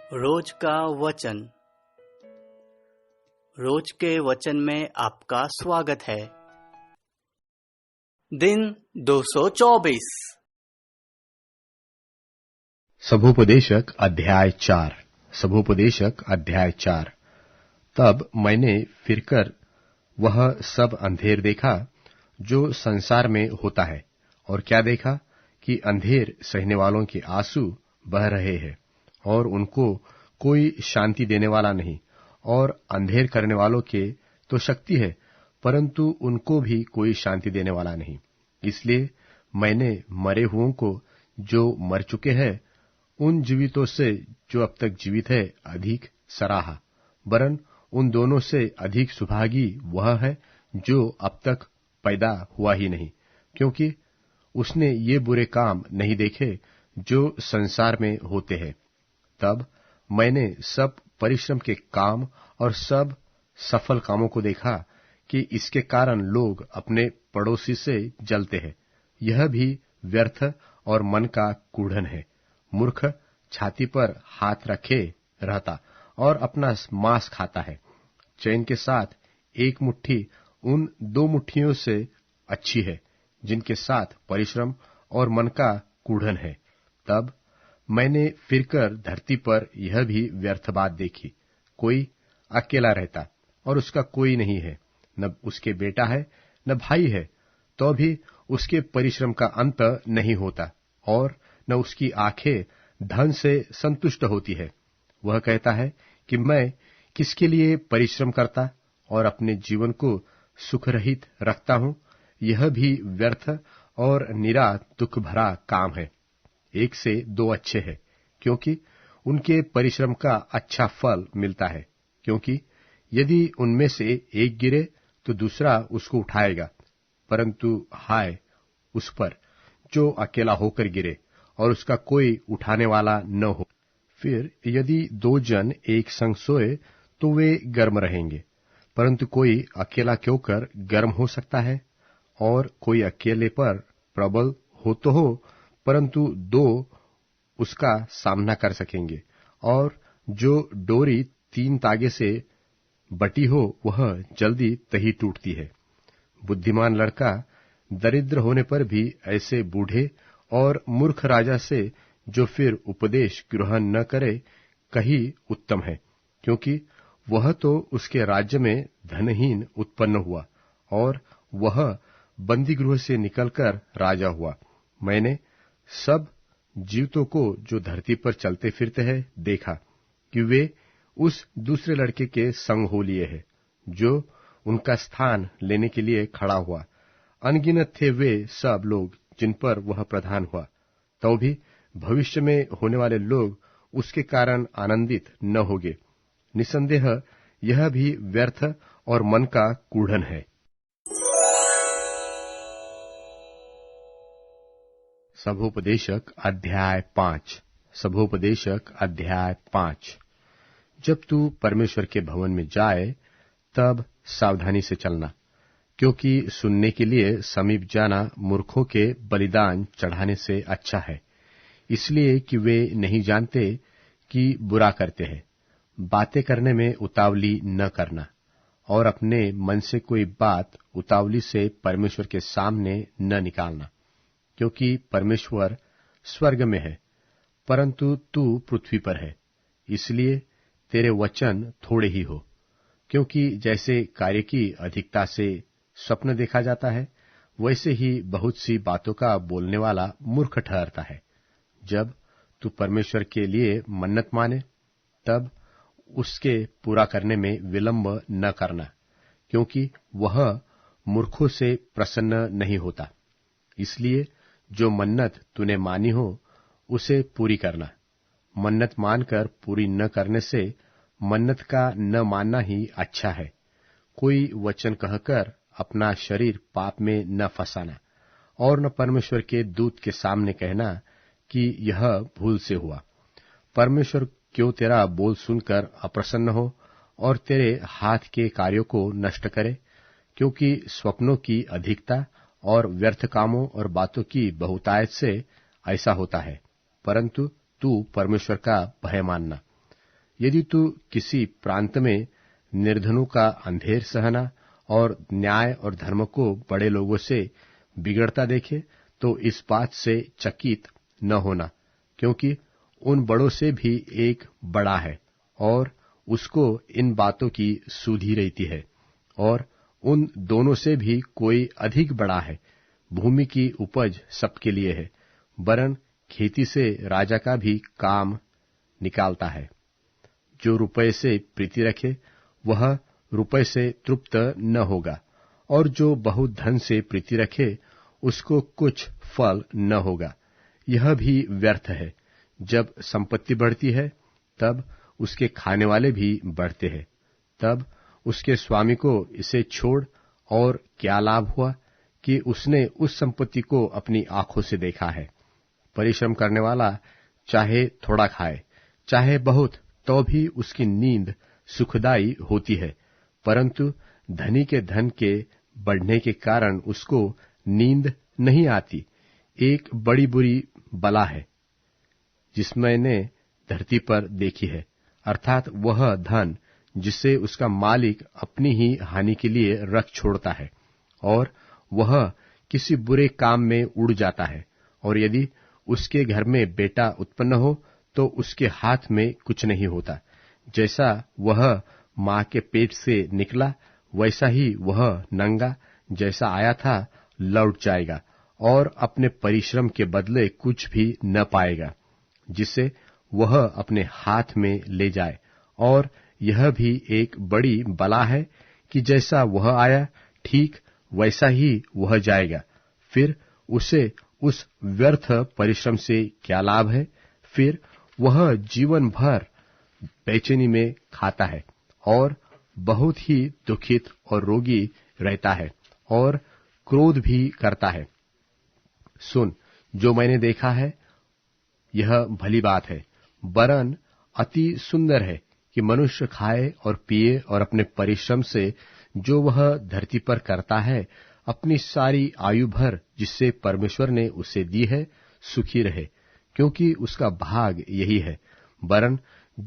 रोज का वचन। रोज के वचन में आपका स्वागत है। दिन 224। सभोपदेशक अध्याय 4। तब मैंने फिरकर वह सब अंधेर देखा जो संसार में होता है, और क्या देखा कि अंधेर सहने वालों के आंसू बह रहे हैं, और उनको कोई शांति देने वाला नहीं। और अंधेर करने वालों के तो शक्ति है, परंतु उनको भी कोई शांति देने वाला नहीं। इसलिए मैंने मरे हुओं को जो मर चुके हैं, उन जीवितों से जो अब तक जीवित है अधिक सराहा, वरन उन दोनों से अधिक सुभागी वह है जो अब तक पैदा हुआ ही नहीं, क्योंकि उसने ये बुरे काम नहीं देखे जो संसार में होते हैं। तब मैंने सब परिश्रम के काम और सब सफल कामों को देखा कि इसके कारण लोग अपने पड़ोसी से जलते हैं। यह भी व्यर्थ और मन का कूढ़न है। मूर्ख छाती पर हाथ रखे रहता और अपना मांस खाता है। चैन के साथ एक मुट्ठी उन 2 मुट्ठियों से अच्छी है जिनके साथ परिश्रम और मन का कूढ़न है। तब मैंने फिरकर धरती पर यह भी व्यर्थ बात देखी। कोई अकेला रहता और उसका कोई नहीं है, न उसके बेटा है न भाई है, तो भी उसके परिश्रम का अंत नहीं होता, और न उसकी आंखें धन से संतुष्ट होती है। वह कहता है कि मैं किसके लिए परिश्रम करता और अपने जीवन को सुखरहित रखता हूं। यह भी व्यर्थ और निरा दुख भरा काम है। 1 से 2 अच्छे हैं, क्योंकि उनके परिश्रम का अच्छा फल मिलता है। क्योंकि यदि उनमें से एक गिरे तो दूसरा उसको उठाएगा, परंतु हाय उस पर जो अकेला होकर गिरे और उसका कोई उठाने वाला न हो। फिर यदि 2 जन एक संग सोए तो वे गर्म रहेंगे, परंतु कोई अकेला क्यों कर गर्म हो सकता है। और कोई अकेले पर प्रबल हो तो हो, परंतु 2 उसका सामना कर सकेंगे। और जो डोरी 3 तागे से बटी हो वह जल्दी तही टूटती है। बुद्धिमान लड़का दरिद्र होने पर भी ऐसे बूढ़े और मूर्ख राजा से जो फिर उपदेश ग्रहण न करे कहीं उत्तम है, क्योंकि वह तो उसके राज्य में धनहीन उत्पन्न हुआ और वह बंदी गृह से निकलकर राजा हुआ। मैंने सब जीवतों को जो धरती पर चलते फिरते हैं देखा कि वे उस दूसरे लड़के के संग हो लिए हैं जो उनका स्थान लेने के लिए खड़ा हुआ। अनगिनत थे वे सब लोग जिन पर वह प्रधान हुआ, तो भी भविष्य में होने वाले लोग उसके कारण आनंदित न होंगे। निसंदेह यह भी व्यर्थ और मन का कूढ़न है। सभोपदेशक अध्याय 5। जब तू परमेश्वर के भवन में जाए तब सावधानी से चलना, क्योंकि सुनने के लिए समीप जाना मूर्खों के बलिदान चढ़ाने से अच्छा है, इसलिए कि वे नहीं जानते कि बुरा करते हैं। बातें करने में उतावली न करना, और अपने मन से कोई बात उतावली से परमेश्वर के सामने न निकालना, क्योंकि परमेश्वर स्वर्ग में है परंतु तू पृथ्वी पर है। इसलिए तेरे वचन थोड़े ही हो, क्योंकि जैसे कार्य की अधिकता से स्वप्न देखा जाता है, वैसे ही बहुत सी बातों का बोलने वाला मूर्ख ठहरता है। जब तू परमेश्वर के लिए मन्नत माने तब उसके पूरा करने में विलंब न करना, क्योंकि वह मूर्खों से प्रसन्न नहीं होता। इसलिए जो मन्नत तूने मानी हो उसे पूरी करना। मन्नत मानकर पूरी न करने से मन्नत का न मानना ही अच्छा है। कोई वचन कहकर अपना शरीर पाप में न फंसाना, और न परमेश्वर के दूत के सामने कहना कि यह भूल से हुआ। परमेश्वर क्यों तेरा बोल सुनकर अप्रसन्न हो और तेरे हाथ के कार्यों को नष्ट करे, क्योंकि स्वप्नों की अधिकता और व्यर्थ कामों और बातों की बहुतायत से ऐसा होता है। परंतु तू परमेश्वर का भय मानना, यदि तू किसी प्रांत में निर्धनों का अंधेर सहना और न्याय और धर्म को बड़े लोगों से बिगड़ता देखे, तो इस बात से चकित न होना, क्योंकि उन बड़ों से भी एक बड़ा है और उसको इन बातों की सुधि रहती है, और उन दोनों से भी कोई अधिक बड़ा है। भूमि की उपज सबके लिए है, वरन खेती से राजा का भी काम निकालता है। जो रुपये से प्रीति रखे वह रुपये से तृप्त न होगा, और जो बहुत धन से प्रीति रखे उसको कुछ फल न होगा। यह भी व्यर्थ है। जब संपत्ति बढ़ती है तब उसके खाने वाले भी बढ़ते हैं। तब उसके स्वामी को इसे छोड़ और क्या लाभ हुआ कि उसने उस संपत्ति को अपनी आंखों से देखा है। परिश्रम करने वाला चाहे थोड़ा खाए चाहे बहुत, तो भी उसकी नींद सुखदायी होती है, परंतु धनी के धन के बढ़ने के कारण उसको नींद नहीं आती। एक बड़ी बुरी बला है जिस मैंने धरती पर देखी है, अर्थात वह धन जिसे उसका मालिक अपनी ही हानि के लिए रख छोड़ता है, और वह किसी बुरे काम में उड़ जाता है। और यदि उसके घर में बेटा उत्पन्न हो तो उसके हाथ में कुछ नहीं होता। जैसा वह मां के पेट से निकला वैसा ही वह नंगा जैसा आया था लौट जाएगा, और अपने परिश्रम के बदले कुछ भी न पाएगा जिसे वह अपने हाथ में ले जाए। और यह भी एक बड़ी बला है कि जैसा वह आया ठीक वैसा ही वह जाएगा। फिर उसे उस व्यर्थ परिश्रम से क्या लाभ है? फिर वह जीवन भर बेचैनी में खाता है और बहुत ही दुखित और रोगी रहता है और क्रोध भी करता है। सुन, जो मैंने देखा है यह भली बात है, वरन अति सुंदर है कि मनुष्य खाए और पिए और अपने परिश्रम से जो वह धरती पर करता है अपनी सारी आयु भर जिससे परमेश्वर ने उसे दी है सुखी रहे, क्योंकि उसका भाग यही है। वरन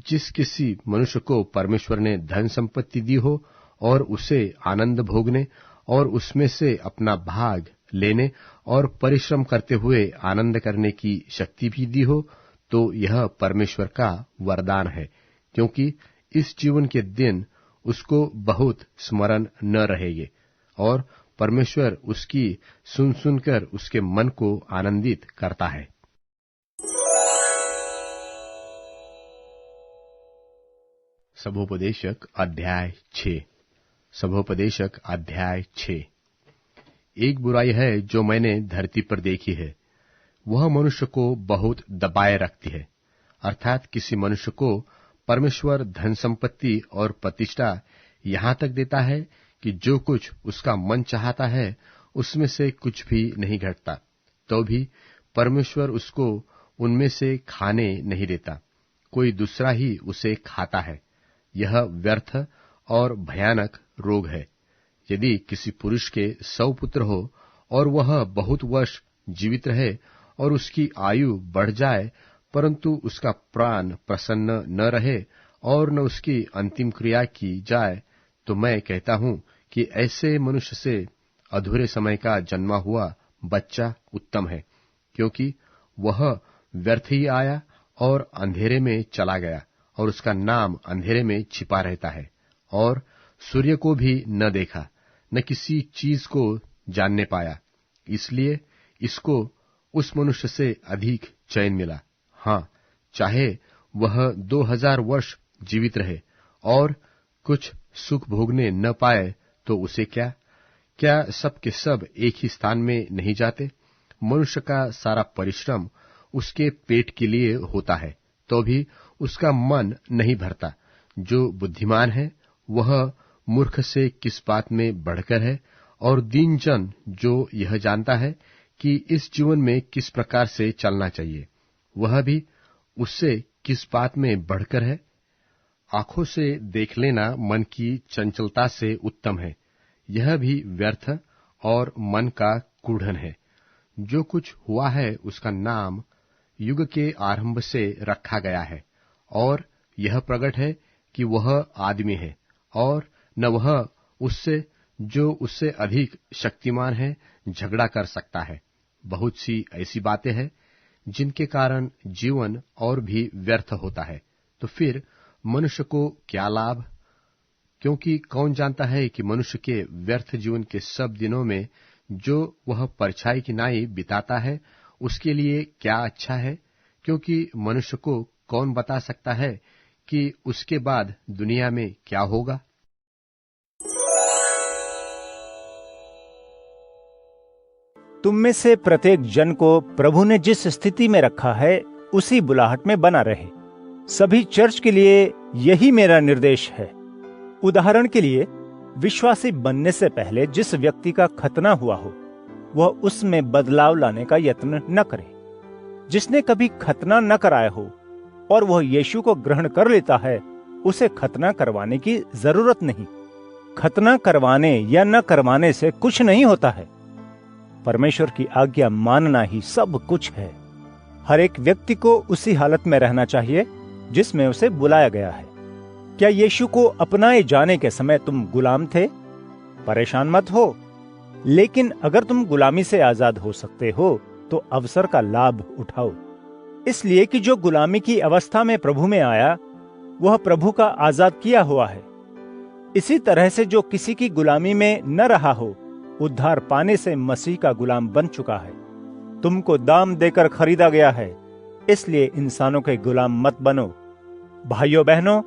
जिस किसी मनुष्य को परमेश्वर ने धन संपत्ति दी हो और उसे आनंद भोगने और उसमें से अपना भाग लेने और परिश्रम करते हुए आनंद करने की शक्ति भी दी हो, तो यह परमेश्वर का वरदान है, क्योंकि इस जीवन के दिन उसको बहुत स्मरण न रहेंगे और परमेश्वर उसकी सुन सुनकर उसके मन को आनंदित करता है। सबोपदेशक अध्याय 6। सबोपदेशक अध्याय 6। एक बुराई है जो मैंने धरती पर देखी है, वह मनुष्य को बहुत दबाए रखती है। अर्थात किसी मनुष्य को परमेश्वर धन संपत्ति और प्रतिष्ठा यहां तक देता है कि जो कुछ उसका मन चाहता है उसमें से कुछ भी नहीं घटता, तो भी परमेश्वर उसको उनमें से खाने नहीं देता, कोई दूसरा ही उसे खाता है। यह व्यर्थ और भयानक रोग है। यदि किसी पुरुष के 100 पुत्र हो और वह बहुत वर्ष जीवित रहे और उसकी आयु बढ़ जाए, परंतु उसका प्राण प्रसन्न न रहे और न उसकी अंतिम क्रिया की जाए, तो मैं कहता हूं कि ऐसे मनुष्य से अधूरे समय का जन्मा हुआ बच्चा उत्तम है, क्योंकि वह व्यर्थ ही आया और अंधेरे में चला गया और उसका नाम अंधेरे में छिपा रहता है, और सूर्य को भी न देखा, न किसी चीज को जानने पाया। इसलिए इसको उस मनुष्य से अधिक चैन मिला। हाँ, चाहे वह 2000 वर्ष जीवित रहे और कुछ सुख भोगने न पाए, तो उसे क्या सब के सब एक ही स्थान में नहीं जाते? मनुष्य का सारा परिश्रम उसके पेट के लिए होता है, तो भी उसका मन नहीं भरता। जो बुद्धिमान है वह मूर्ख से किस बात में बढ़कर है, और दीन जन जो यह जानता है कि इस जीवन में किस प्रकार से चलना चाहिए, वह भी उससे किस बात में बढ़कर है। आंखों से देख लेना मन की चंचलता से उत्तम है, यह भी व्यर्थ और मन का कूढ़न है। जो कुछ हुआ है उसका नाम युग के आरंभ से रखा गया है, और यह प्रकट है कि वह आदमी है और न वह उससे जो उससे अधिक शक्तिमान है झगड़ा कर सकता है। बहुत सी ऐसी बातें हैं जिनके कारण जीवन और भी व्यर्थ होता है। तो फिर मनुष्य को क्या लाभ? क्योंकि कौन जानता है कि मनुष्य के व्यर्थ जीवन के सब दिनों में जो वह परछाई की नाई बिताता है उसके लिए क्या अच्छा है? क्योंकि मनुष्य को कौन बता सकता है कि उसके बाद दुनिया में क्या होगा? तुम में से प्रत्येक जन को प्रभु ने जिस स्थिति में रखा है उसी बुलाहट में बना रहे। सभी चर्च के लिए यही मेरा निर्देश है। उदाहरण के लिए, विश्वासी बनने से पहले जिस व्यक्ति का खतना हुआ हो वह उसमें बदलाव लाने का यत्न न करे। जिसने कभी खतना न कराया हो और वह यीशु को ग्रहण कर लेता है, उसे खतना करवाने की जरूरत नहीं। खतना करवाने या न करवाने से कुछ नहीं होता है। परमेश्वर की आज्ञा मानना ही सब कुछ है। हर एक व्यक्ति को उसी हालत में रहना चाहिए जिसमें उसे बुलाया गया है। क्या यीशु को अपनाए जाने के समय तुम गुलाम थे? परेशान मत हो, लेकिन अगर तुम गुलामी से आजाद हो सकते हो तो अवसर का लाभ उठाओ। इसलिए कि जो गुलामी की अवस्था में प्रभु में आया वह प्रभु का आजाद किया हुआ है। इसी तरह से जो किसी की गुलामी में न रहा हो, उद्धार पाने से मसीह का गुलाम बन चुका है। तुमको दाम देकर खरीदा गया है, इसलिए इंसानों के गुलाम मत बनो। भाइयों बहनों,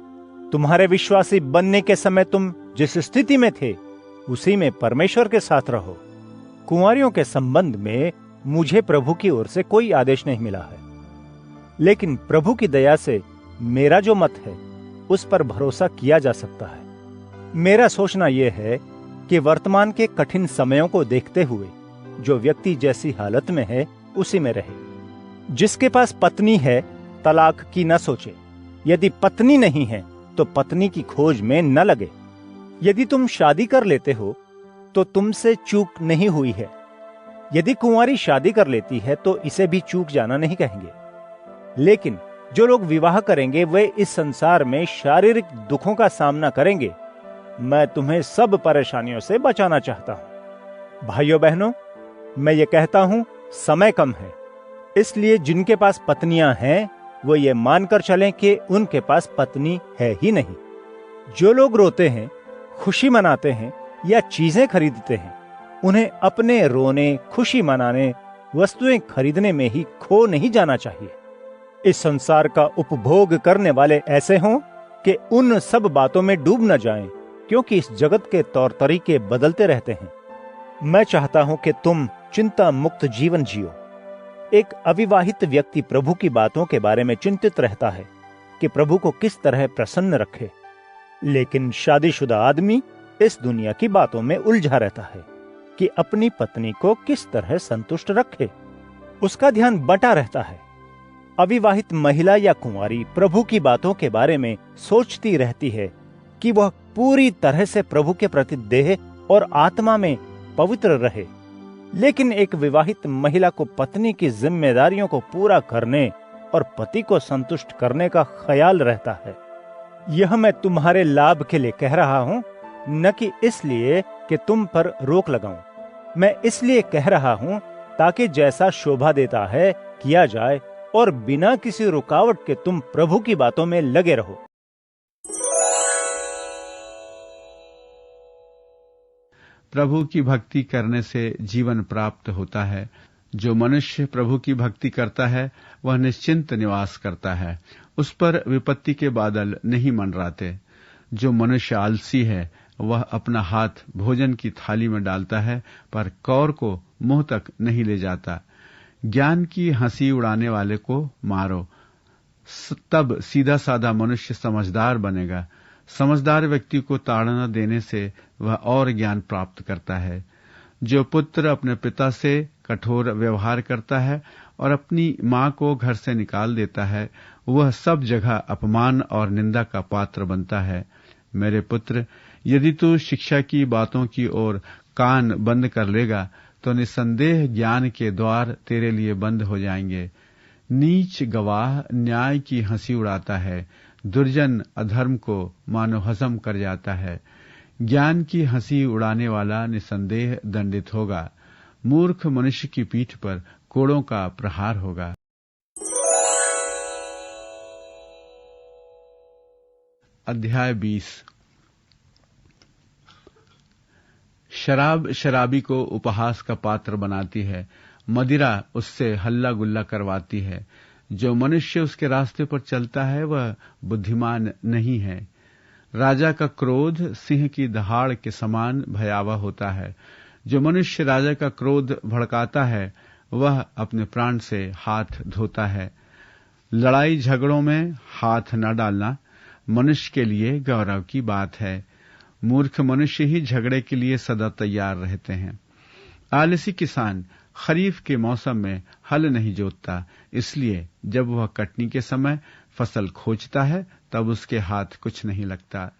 तुम्हारे विश्वासी बनने के समय तुम जिस स्थिति में थे उसी में परमेश्वर के साथ रहो। कुंवारियों के संबंध में मुझे प्रभु की ओर से कोई आदेश नहीं मिला है, लेकिन प्रभु की दया से मेरा जो मत है उस पर भरोसा किया जा सकता है। मेरा सोचना यह है कि वर्तमान के कठिन समयों को देखते हुए जो व्यक्ति जैसी हालत में है उसी में रहे। जिसके पास पत्नी है तलाक की न सोचे। यदि पत्नी नहीं है तो पत्नी की खोज में न लगे। यदि तुम शादी कर लेते हो तो तुमसे चूक नहीं हुई है। यदि कुंवारी शादी कर लेती है तो इसे भी चूक जाना नहीं कहेंगे। लेकिन जो लोग विवाह करेंगे वे इस संसार में शारीरिक दुखों का सामना करेंगे। मैं तुम्हें सब परेशानियों से बचाना चाहता हूं। भाइयों बहनों, मैं ये कहता हूं, समय कम है, इसलिए जिनके पास पत्नियां हैं वो ये मानकर चलें कि उनके पास पत्नी है ही नहीं। जो लोग रोते हैं, खुशी मनाते हैं या चीजें खरीदते हैं, उन्हें अपने रोने, खुशी मनाने, वस्तुएं खरीदने में ही खो नहीं जाना चाहिए। इस संसार का उपभोग करने वाले ऐसे हों कि उन सब बातों में डूब न जाएं, क्योंकि इस जगत के तौर तरीके बदलते रहते हैं। मैं चाहता हूं कि तुम चिंता मुक्त जीवन जियो। एक अविवाहित व्यक्ति प्रभु की बातों के बारे में चिंतित रहता है कि प्रभु को किस तरह प्रसन्न रखे, लेकिन शादीशुदा आदमी इस दुनिया की बातों में उलझा रहता है कि अपनी पत्नी को किस तरह संतुष्ट रखे। उसका ध्यान बंटा रहता है। अविवाहित महिला या कुंवारी प्रभु की बातों के बारे में सोचती रहती है कि वह पूरी तरह से प्रभु के प्रति देह और आत्मा में पवित्र रहे। लेकिन एक विवाहित महिला को पत्नी की जिम्मेदारियों को पूरा करने और पति को संतुष्ट करने का ख्याल रहता है। यह मैं तुम्हारे लाभ के लिए कह रहा हूं, न कि इसलिए कि तुम पर रोक लगाऊं। मैं इसलिए कह रहा हूं ताकि जैसा शोभा देता है किया जाए और बिना किसी रुकावट के तुम प्रभु की बातों में लगे रहो। प्रभु की भक्ति करने से जीवन प्राप्त होता है। जो मनुष्य प्रभु की भक्ति करता है वह निश्चिंत निवास करता है, उस पर विपत्ति के बादल नहीं मंडराते। जो मनुष्य आलसी है वह अपना हाथ भोजन की थाली में डालता है पर कौर को मुंह तक नहीं ले जाता। ज्ञान की हंसी उड़ाने वाले को मारो, तब सीधा साधा मनुष्य समझदार बनेगा। समझदार व्यक्ति को ताड़ना देने से वह और ज्ञान प्राप्त करता है। जो पुत्र अपने पिता से कठोर व्यवहार करता है और अपनी मां को घर से निकाल देता है, वह सब जगह अपमान और निंदा का पात्र बनता है। मेरे पुत्र, यदि तू शिक्षा की बातों की ओर कान बंद कर लेगा तो निसंदेह ज्ञान के द्वार तेरे लिए बंद हो जाएंगे। नीच गवाह न्याय की हंसी उड़ाता है, दुर्जन अधर्म को मानो हजम कर जाता है। ज्ञान की हंसी उड़ाने वाला निसंदेह दंडित होगा। मूर्ख मनुष्य की पीठ पर कोड़ों का प्रहार होगा। अध्याय 20। शराब शराबी को उपहास का पात्र बनाती है, मदिरा उससे हल्ला गुल्ला करवाती है। जो मनुष्य उसके रास्ते पर चलता है वह बुद्धिमान नहीं है। राजा का क्रोध सिंह की दहाड़ के समान भयावह होता है। जो मनुष्य राजा का क्रोध भड़काता है वह अपने प्राण से हाथ धोता है। लड़ाई झगड़ों में हाथ न डालना मनुष्य के लिए गौरव की बात है। मूर्ख मनुष्य ही झगड़े के लिए सदा तैयार रहते हैं। आलसी किसान खरीफ के मौसम में हल नहीं जोतता, इसलिए जब वह कटनी के समय फसल खोजता है तब उसके हाथ कुछ नहीं लगता।